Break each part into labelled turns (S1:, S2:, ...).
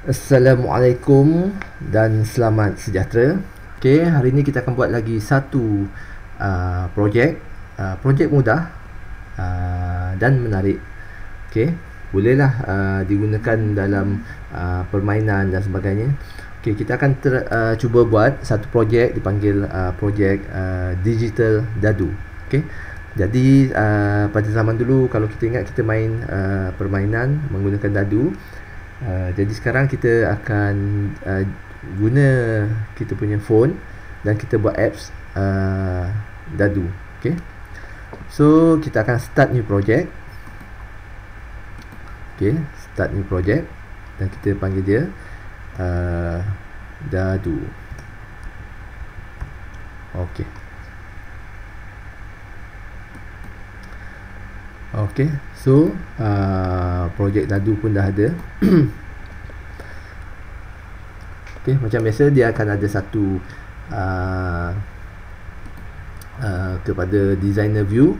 S1: Assalamualaikum dan selamat sejahtera. Okey, hari ini kita akan buat lagi satu projek mudah dan menarik. Okey, bolehlah digunakan dalam permainan dan sebagainya. Okey, kita akan cuba buat satu projek dipanggil projek digital dadu. Okey. Jadi pada zaman dulu kalau kita ingat kita main permainan menggunakan dadu. Jadi sekarang kita akan guna kita punya phone dan kita buat apps dadu. Okay. So kita akan start new project. Okay, start new project dan kita panggil dia dadu. Okay. Okay, so projek dadu pun dah ada. Okay, macam biasa dia akan ada satu kepada designer view,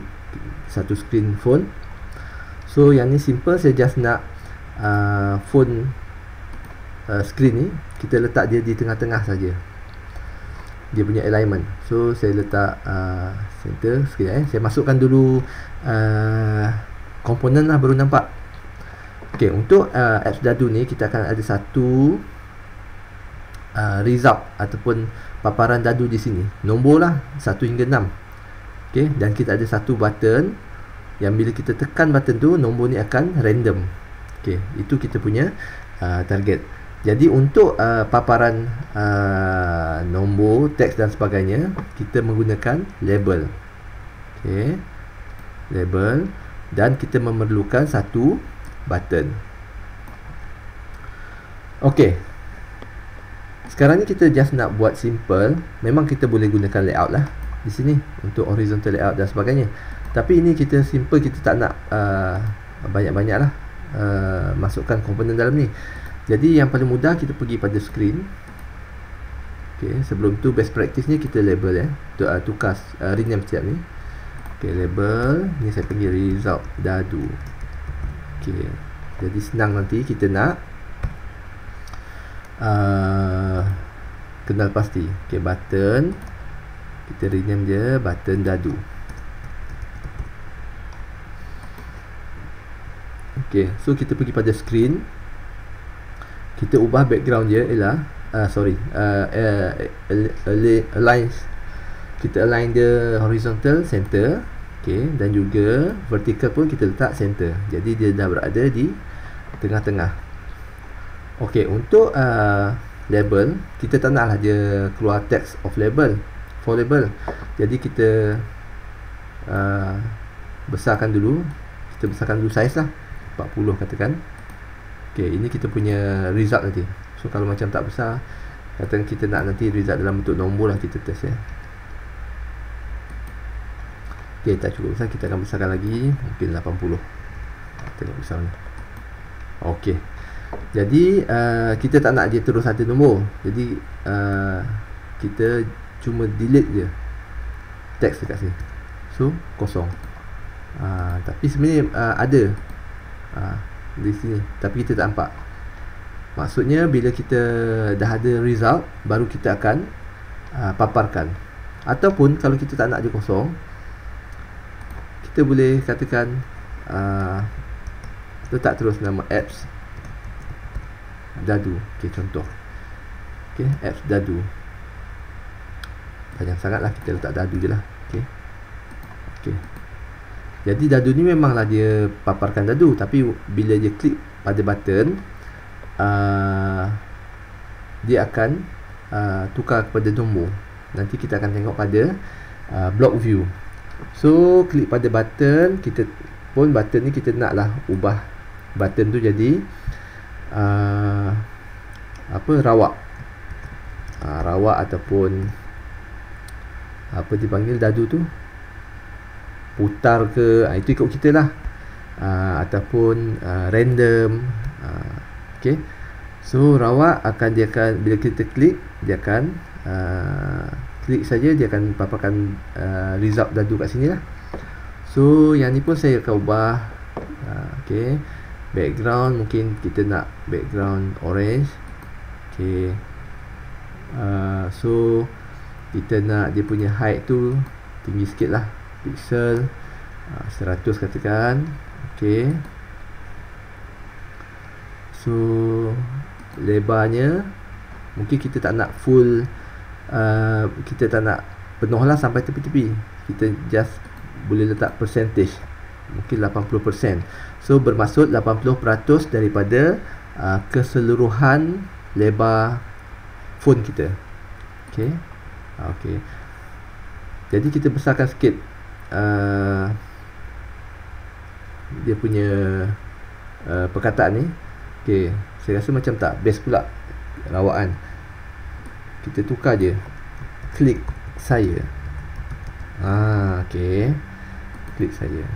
S1: satu screen phone. So yang ni simple, saya just nak phone screen ni kita letak dia di tengah-tengah saja. Dia punya alignment. So saya letak center sekejap. Saya masukkan dulu komponen lah baru nampak. Okey, untuk apps dadu ni kita akan ada satu result ataupun paparan dadu di sini. Nombor lah 1 hingga 6. Okey, dan kita ada satu button yang bila kita tekan button tu nombor ni akan random. Okey, itu kita punya target. Jadi untuk paparan nombor, teks dan sebagainya, kita menggunakan label. Okey, label, dan kita memerlukan satu button. Okey, sekarang ni kita just nak buat simple. Memang kita boleh gunakan layout lah di sini untuk horizontal layout dan sebagainya. Tapi ini kita simple, kita tak nak banyak-banyak lah masukkan komponen dalam ni. Jadi yang paling mudah kita pergi pada screen. Okey, sebelum tu best practice ni kita label ya. Tukar rename setiap ni. Okey, label ni saya panggil result dadu. Okey, jadi senang nanti kita nak kenal pasti. Okey, button kita rename dia button dadu. Okey, so kita pergi pada screen. Kita ubah background dia ialah align. Kita align dia horizontal center. Okey, dan juga vertical pun kita letak center. Jadi dia dah berada di tengah-tengah. Okey, untuk label kita tak naklah dia keluar text of label for label. Jadi kita besarkan dulu. Kita besarkan dulu size lah 40 katakan. Okay, ini kita punya result nanti. So kalau macam tak besar, katakan kita nak nanti result dalam bentuk nombor lah, kita test ya. Okay, tak cukup besar, kita akan besarkan lagi, mungkin 80. Tengok besar ni. Okay, jadi kita tak nak dia terus ada nombor. Jadi kita cuma delete je teks dekat sini. So kosong. Tapi sebenarnya ada di sini, tapi kita tak nampak. Maksudnya bila kita dah ada result, baru kita akan paparkan. Ataupun kalau kita tak nak dia kosong, kita boleh katakan letak terus nama apps dadu. Okey, contoh. Okey, apps dadu. Panjang sangat lah, kita letak dadu je lah. Okey. Okey. Jadi dadu ni memanglah dia paparkan dadu, tapi bila dia klik pada button, dia akan tukar kepada nombor. Nanti kita akan tengok pada block view. So klik pada button, kita pun button ni kita naklah ubah button tu jadi rawak. Rawak ataupun apa dipanggil dadu tu, putar ke, itu ikut kita lah. Ataupun random. Okay, so rawak dia akan bila kita klik, dia akan klik saja, dia akan paparkan result dadu kat sini lah. So yang ni pun saya akan ubah. Okay, Background mungkin kita nak background orange. Okay. So kita nak dia punya height tu tinggi sikit lah, pixel 100 katakan. Okay. So lebarnya mungkin kita tak nak full, kita tak nak penuh lah sampai tepi-tepi, kita just boleh letak percentage, mungkin 80%. So bermaksud 80% daripada keseluruhan lebar phone kita. Okay. Okay. Jadi kita besarkan sikit dia punya perkataan ni. Okay. Saya rasa macam tak best pula rawaan. Kita tukar je klik saya. Okay. Klik saya.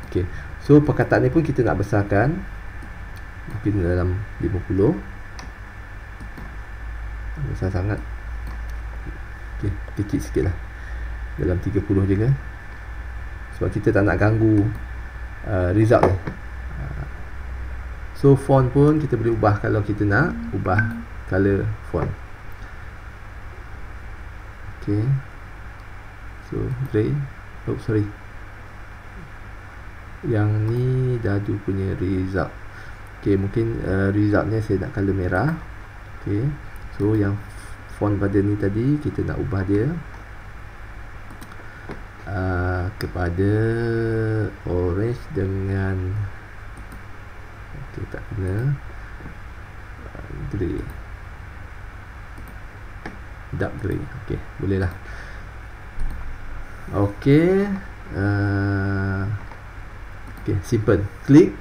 S1: Okay. So perkataan ni pun kita nak besarkan mungkin dalam 50. Besar sangat. Okay, kecil sikit lah, dalam 30 je ke, sebab kita tak nak ganggu result ni. So font pun kita boleh ubah kalau kita nak ubah color font. Okay. So gray. Oh sorry, yang ni Dadu punya result. Okay, mungkin resultnya saya nak color merah. Okay. So yang font pada ni tadi kita nak ubah dia kepada orange dengan okay, tak kena grey, dark grey. Okay, boleh lah. Okay. Okay, simple. Klik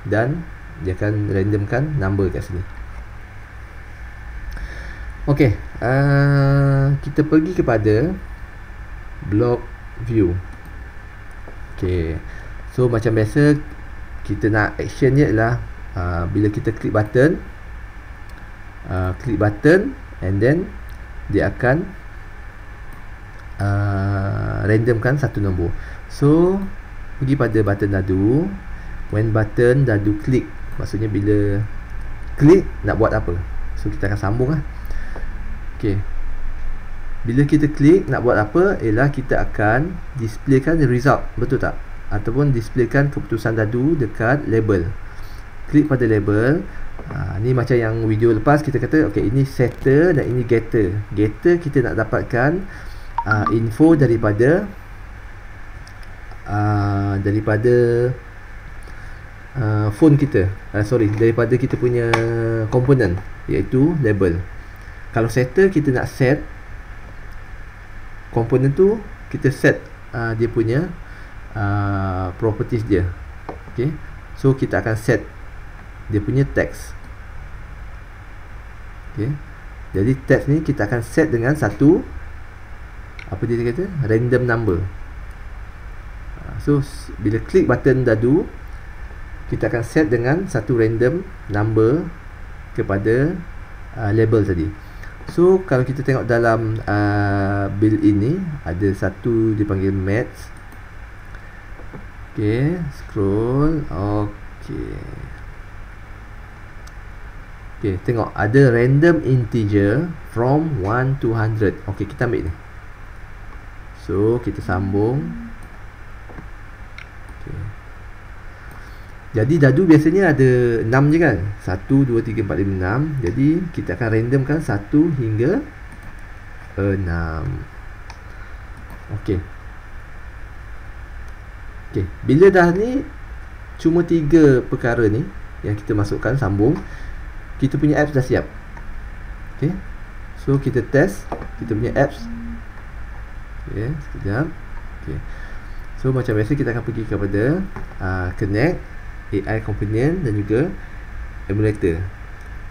S1: dan dia akan randomkan number kat sini. Okay, kita pergi kepada block view. Okay, so macam biasa kita nak action je ialah bila kita klik button, and then dia akan randomkan satu nombor. So pergi pada button Dadu. When button Dadu klik, maksudnya bila klik nak buat apa. So kita akan sambung lah. Okay. Bila kita klik nak buat apa ialah kita akan displaykan result, betul tak? Ataupun displaykan keputusan Dadu dekat label. Klik pada label. Ni macam yang video lepas kita kata, okay, ini setter dan ini getter. Getter kita nak dapatkan info daripada phone kita, daripada kita punya komponen, iaitu label. Kalau setter kita nak set komponen tu, kita set dia punya properties dia. Okay. So kita akan set dia punya text. Okay. Jadi text ni kita akan set dengan satu, apa dia kata, random number. So bila klik button Dadu, kita akan set dengan satu random number kepada label tadi. So kalau kita tengok dalam build ini ada satu dipanggil maths. Okay, scroll. Okay. Okay, tengok ada random integer from 1 to 100. Okay, kita ambil ni. So kita sambung. Okay. Jadi Dadu biasanya ada 6 je kan, 1, 2, 3, 4, 5, 6. Jadi kita akan randomkan 1 hingga 6. Ok. Ok, bila dah ni cuma 3 perkara ni yang kita masukkan, sambung, kita punya apps dah siap. Ok, so kita test kita punya apps. Ok, sekejap. Ok, so macam biasa kita akan pergi kepada connect AI Companion dan juga emulator.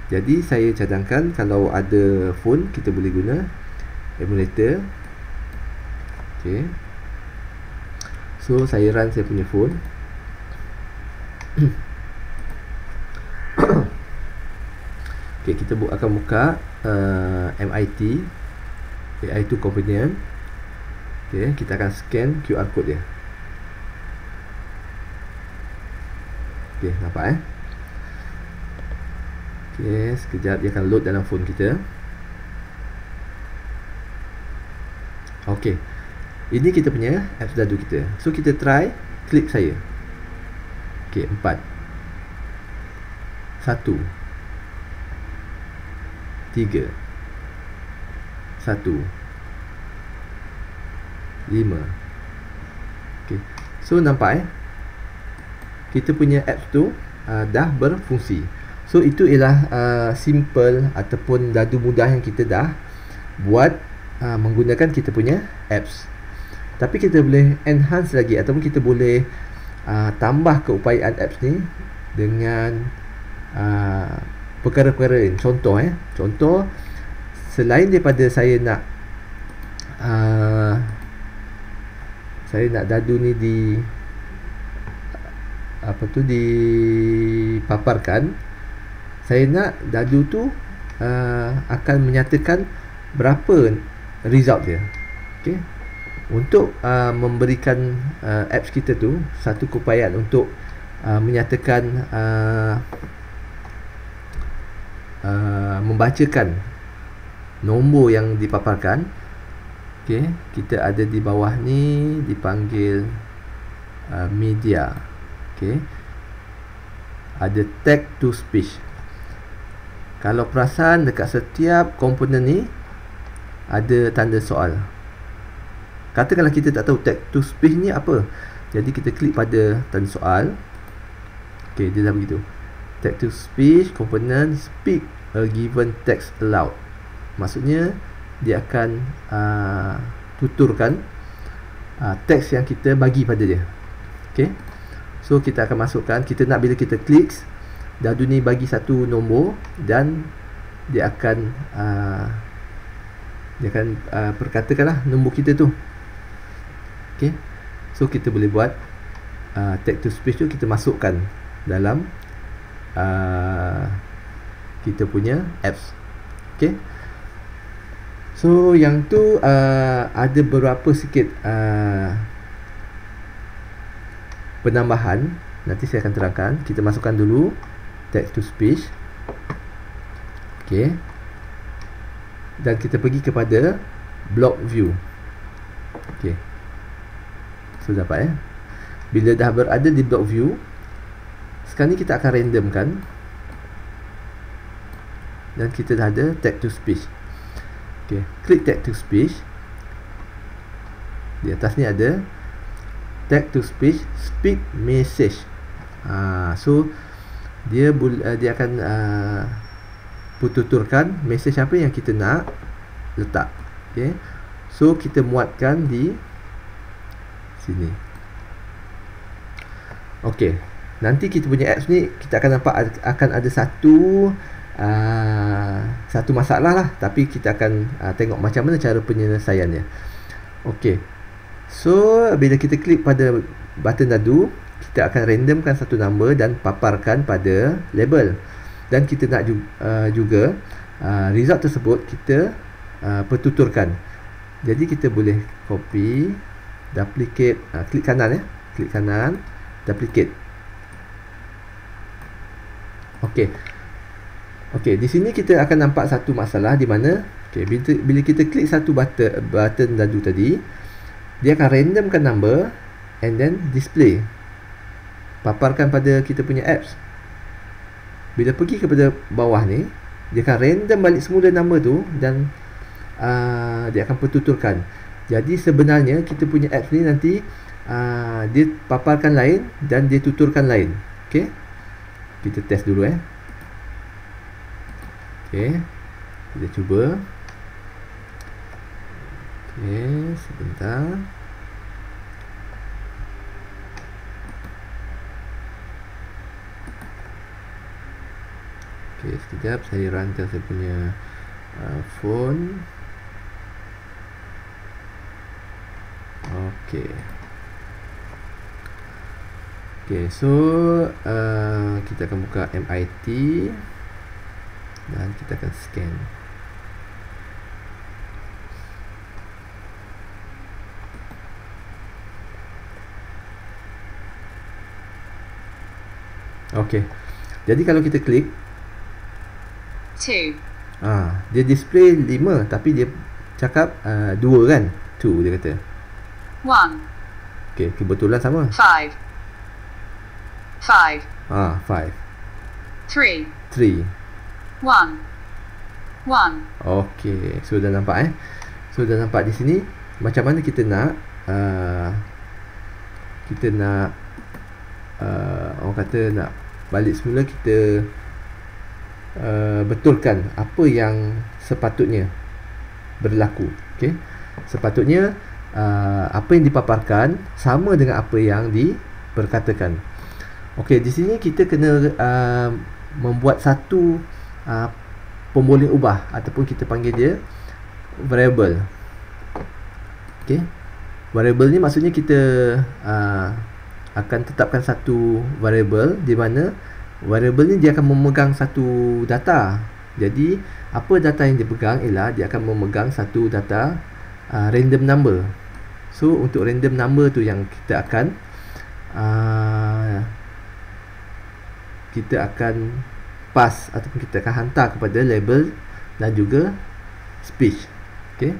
S1: Jadi saya cadangkan kalau ada phone kita boleh guna emulator. Okay. So saya run saya punya phone. Okay, kita akan buka MIT AI2 Companion. Okay, kita akan scan QR code dia. Okey, nampak Okey, sekejap dia akan load dalam phone kita. Okey, ini kita punya apps dadu kita. So kita try klik saya. Okey, 4 1 3 1 5. Okey, so nampak kita punya apps tu dah berfungsi. So itu ialah simple ataupun dadu mudah yang kita dah buat menggunakan kita punya apps. Tapi kita boleh enhance lagi ataupun kita boleh tambah keupayaan apps ni dengan perkara-perkara lain. Contoh selain daripada saya nak dadu ni dipaparkan, saya nak dadu tu akan menyatakan berapa result dia. Okey, untuk memberikan apps kita tu satu keupayaan untuk menyatakan membacakan nombor yang dipaparkan. Okey, kita ada di bawah ni dipanggil media. Okey, ada text to speech. Kalau perasan dekat setiap komponen ni ada tanda soal. Katakanlah kita tak tahu text to speech ni apa, jadi kita klik pada tanda soal. Okey, dia dah begitu. Text to speech komponen speak a given text aloud. Maksudnya dia akan tuturkan teks yang kita bagi pada dia. Okey, so kita akan masukkan, kita nak bila kita klik dadu ni bagi satu nombor dan dia akan perkatakanlah nombor kita tu. Okey, so kita boleh buat text to speech tu kita masukkan dalam kita punya apps. Okey, so yang tu ada beberapa sikit penambahan, nanti saya akan terangkan. Kita masukkan dulu text to speech. Okey, dan kita pergi kepada block view. Okey, so dapat bila dah berada di block view, sekarang ni kita akan randomkan dan kita dah ada text to speech. Okey, klik text to speech. Di atas ni ada text to speech speak message. So dia akan tuturkan mesej apa yang kita nak letak. Okey, so kita muatkan di sini. Okey, nanti kita punya apps ni kita akan nampak akan ada satu masalah lah, tapi kita akan tengok macam mana cara penyelesaiannya. Okey, so bila kita klik pada button dadu, kita akan randomkan satu nombor dan paparkan pada label. Dan kita nak juga result tersebut kita pertuturkan. Jadi kita boleh copy, duplicate, klik kanan klik kanan, duplicate. Okey. Okey, di sini kita akan nampak satu masalah di mana bila kita klik satu button dadu tadi, dia akan randomkan number and then display, paparkan pada kita punya apps. Bila pergi kepada bawah ni, dia akan random balik semula number tu dan dia akan pertuturkan. Jadi sebenarnya kita punya apps ni nanti dia paparkan lain dan dia tuturkan lain. Okey, kita test dulu Okey, kita cuba. Okey, sebentar. Okey, sekejap saya rancang saya punya phone. Okey. Okey, so kita akan buka MIT dan kita akan scan. Okey. Jadi kalau kita klik,
S2: 2,
S1: dia display 5 tapi dia cakap 2 kan? 2 dia kata.
S2: 1,
S1: Okey, kebetulan sama.
S2: 5, 5,
S1: 5,
S2: 3,
S1: 3.
S2: 1, 1.
S1: Okey, so dah nampak So dah nampak di sini macam mana kita nak orang kata nak balik semula, kita betulkan apa yang sepatutnya berlaku. Okey, sepatutnya apa yang dipaparkan sama dengan apa yang diperkatakan. Okey, di sini kita kena membuat satu pemboleh ubah ataupun kita panggil dia variable. Okey, variable ni maksudnya kita akan tetapkan satu variable di mana variable ni dia akan memegang satu data. Jadi apa data yang dia pegang ialah dia akan memegang satu data random number. So untuk random number tu yang kita akan pass ataupun kita akan hantar kepada label dan juga speech. Okey.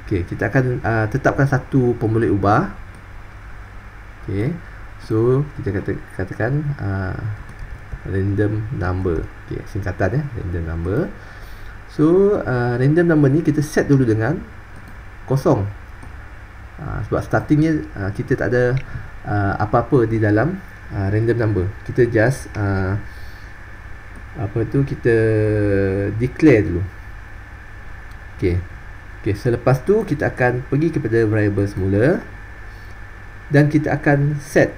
S1: Okey, kita akan tetapkan satu pemboleh ubah. Okey. So kita katakan random number. Okey, singkatan random number. So random number ni kita set dulu dengan kosong. Sebab startingnya kita tak ada apa-apa di dalam random number. Kita just kita declare dulu. Okey, selepas tu kita akan pergi kepada variable semula dan kita akan set.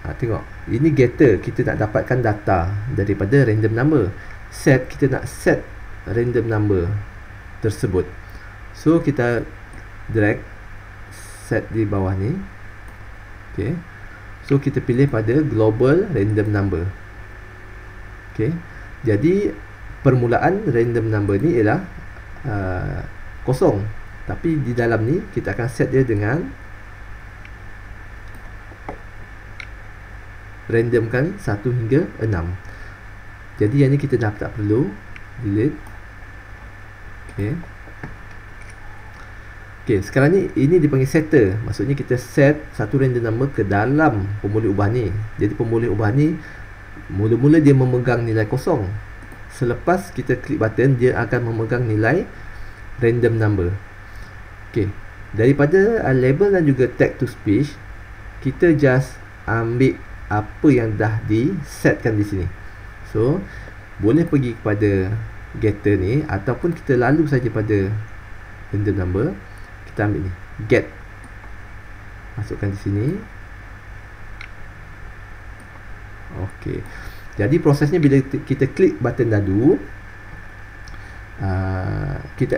S1: Tengok, ini getter, kita nak dapatkan data daripada random number. Set, kita nak set random number tersebut. So kita drag set di bawah ni. Okey, so kita pilih pada global random number. Okey, jadi permulaan random number ni ialah kosong, tapi di dalam ni kita akan set dia dengan randomkan 1 hingga 6. Jadi yang ni kita dah tak perlu, delete. Okey, sekarang ni ini dipanggil setter. Maksudnya kita set satu random number ke dalam pemboleh ubah ni. Jadi pemboleh ubah ni mula-mula dia memegang nilai kosong. Selepas kita klik button, dia akan memegang nilai random number. Okey, daripada label dan juga tag to speech, kita just ambil apa yang dah disetkan di sini. So boleh pergi kepada getter ni ataupun kita lalu saja pada random number. Kita ambil ni, get, masukkan di sini. Okey, jadi prosesnya bila kita klik button dadu,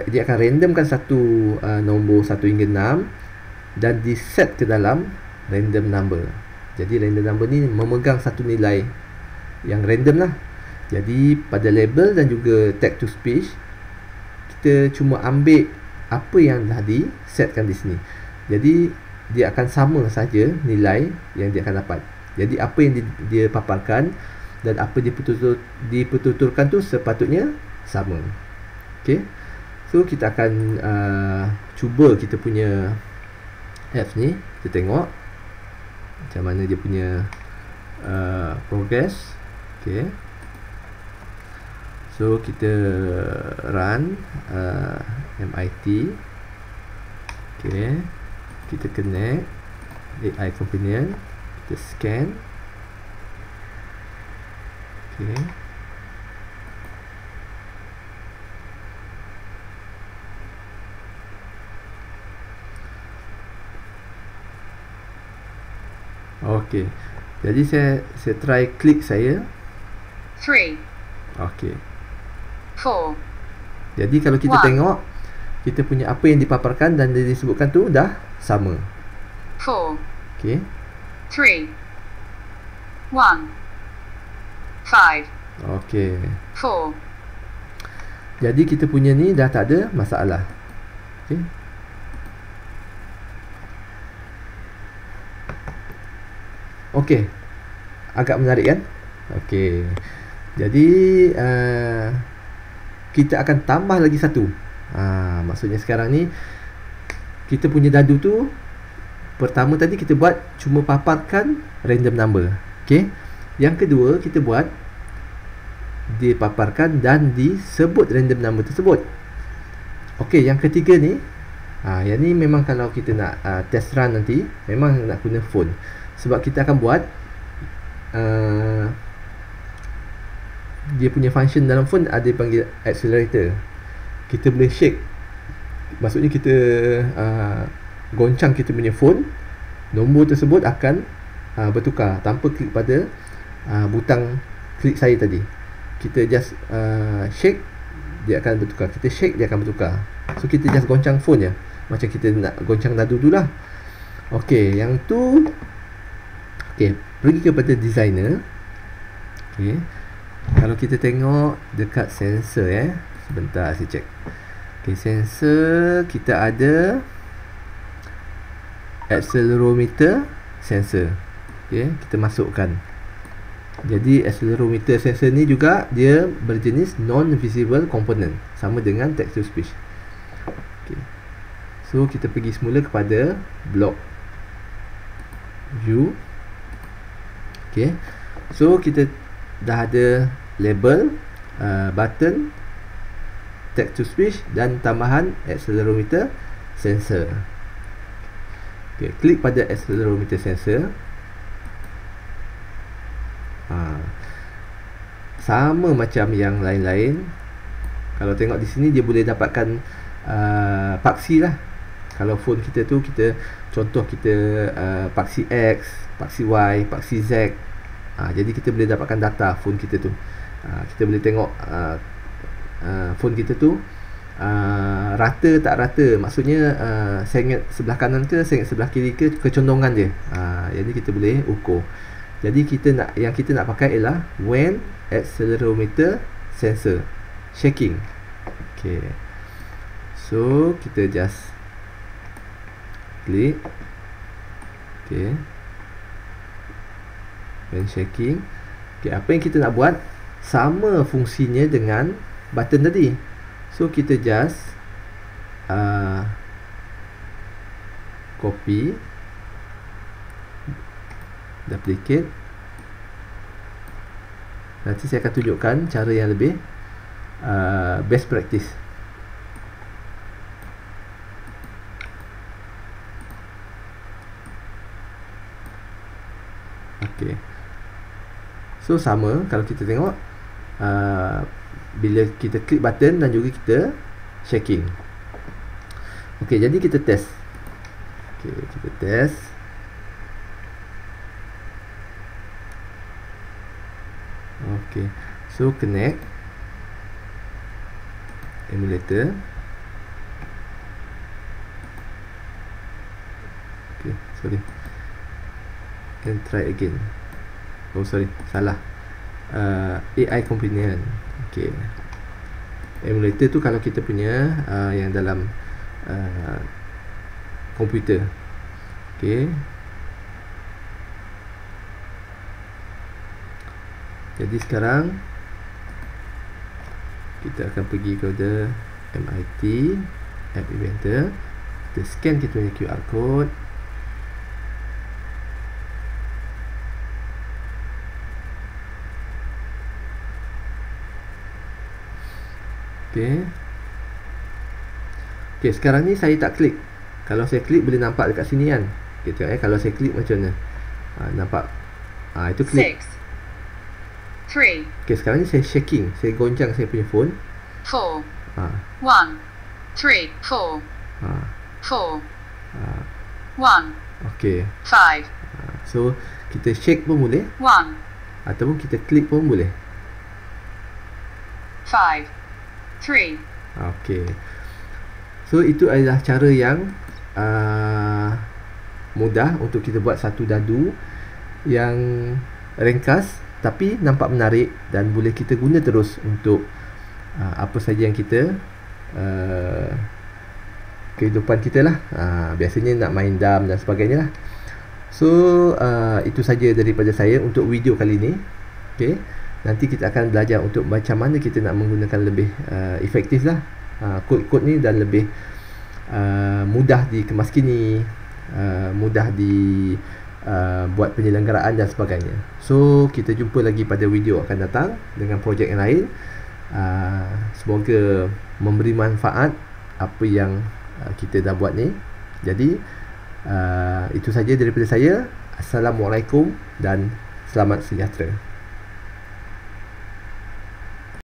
S1: dia akan randomkan satu nombor 1 hingga 6 dan diset ke dalam random number. Jadi random number ni memegang satu nilai yang random lah. Jadi pada label dan juga tag to speech, kita cuma ambil apa yang dah disetkan di sini. Jadi dia akan sama saja nilai yang dia akan dapat. Jadi apa yang dia paparkan dan apa dipertuturkan tu sepatutnya sama. Okey, so kita akan cuba kita punya apps ni. Kita tengok macam mana dia punya progress. Okey, so kita run MIT. Okey, kita connect AI Companion, kita scan. Okey, okey, jadi saya try klik saya
S2: 3,
S1: okey.
S2: 4,
S1: Jadi kalau kita tengok, kita punya apa yang dipaparkan dan disebutkan tu dah sama.
S2: 4,
S1: Okey,
S2: 3, 1, 5,
S1: okey.
S2: 4.
S1: Jadi kita punya ni dah tak ada masalah. Okey, okey. Agak menarik kan? Okey. Jadi kita akan tambah lagi satu. Maksudnya sekarang ni kita punya dadu tu, pertama tadi kita buat cuma paparkan random number. Okey. Yang kedua kita buat dipaparkan dan disebut random number tersebut. Okey, yang ketiga ni, yang ni memang kalau kita nak test run nanti, memang nak guna phone. Sebab kita akan buat dia punya function dalam phone ada panggil accelerator. Kita boleh shake. Maksudnya kita goncang kita punya phone, nombor tersebut akan bertukar tanpa klik pada butang klik saya tadi. Kita just shake, dia akan bertukar. Kita shake, dia akan bertukar. So kita just goncang phone je, macam kita nak goncang dadu tu lah. Okey, yang tu. Okey, pergi kepada designer. Okey, kalau kita tengok dekat sensor sebentar saya check. Okey, sensor kita ada accelerometer sensor. Okey, kita masukkan. Jadi accelerometer sensor ni juga dia berjenis non-visible component, sama dengan text to speech. Okay. So kita pergi semula kepada block view. Okay. So kita dah ada label, button, text to speech dan tambahan accelerometer sensor. Okay. Klik pada accelerometer sensor. Sama macam yang lain-lain. Kalau tengok di sini dia boleh dapatkan paksi lah. Kalau phone kita tu, kita contoh kita paksi X, paksi Y, paksi Z. Jadi kita boleh dapatkan data phone kita tu. Kita boleh tengok phone kita tu rata tak rata. Maksudnya sengit sebelah kanan ke, sengit sebelah kiri ke, kecondongan dia. Jadi kita boleh ukur. Jadi yang kita nak pakai ialah when accelerometer sensor shaking. Okay. So kita just klik. Okay. When shaking. Okay, apa yang kita nak buat sama fungsinya dengan button tadi. So kita just copy, duplicate. Nanti saya akan tunjukkan cara yang lebih best practice. Okay. So sama kalau kita tengok bila kita klik button dan juga kita shaking. Okay, jadi kita test. Okay, kita test. Okay, so connect emulator. Okay, sorry, and try again. Oh sorry, salah. AI companion. Okay, emulator tu kalau kita punya yang dalam komputer. Okay. Jadi sekarang kita akan pergi kepada MIT App Inventor. Kita scan kita punya QR code. Okay. Okay, sekarang ni saya tak klik. Kalau saya klik boleh nampak dekat sini kan. Okay, tengok kalau saya klik macam mana. Nampak. Itu klik.
S2: 3.
S1: Okay, sekarang ni saya shaking. Saya goncang saya punya phone.
S2: 4. 1. 3. 4. 4. 1.
S1: Okay.
S2: 5.
S1: So kita shake pun boleh.
S2: 1.
S1: Ataupun kita klik pun boleh.
S2: 5. 3.
S1: Okay. So itu adalah cara yang mudah untuk kita buat satu dadu yang ringkas tapi nampak menarik dan boleh kita guna terus untuk apa saja yang kita kehidupan kita lah. Biasanya nak main dam dan sebagainya lah. So itu saja daripada saya untuk video kali ini. Okay, nanti kita akan belajar untuk macam mana kita nak menggunakan lebih efektif lah kod-kod ni, dan lebih mudah dikemaskini, mudah di buat penyelenggaraan dan sebagainya. So kita jumpa lagi pada video akan datang dengan projek yang lain. Semoga memberi manfaat apa yang kita dah buat ni. Jadi itu saja daripada saya. Assalamualaikum dan selamat sejahtera.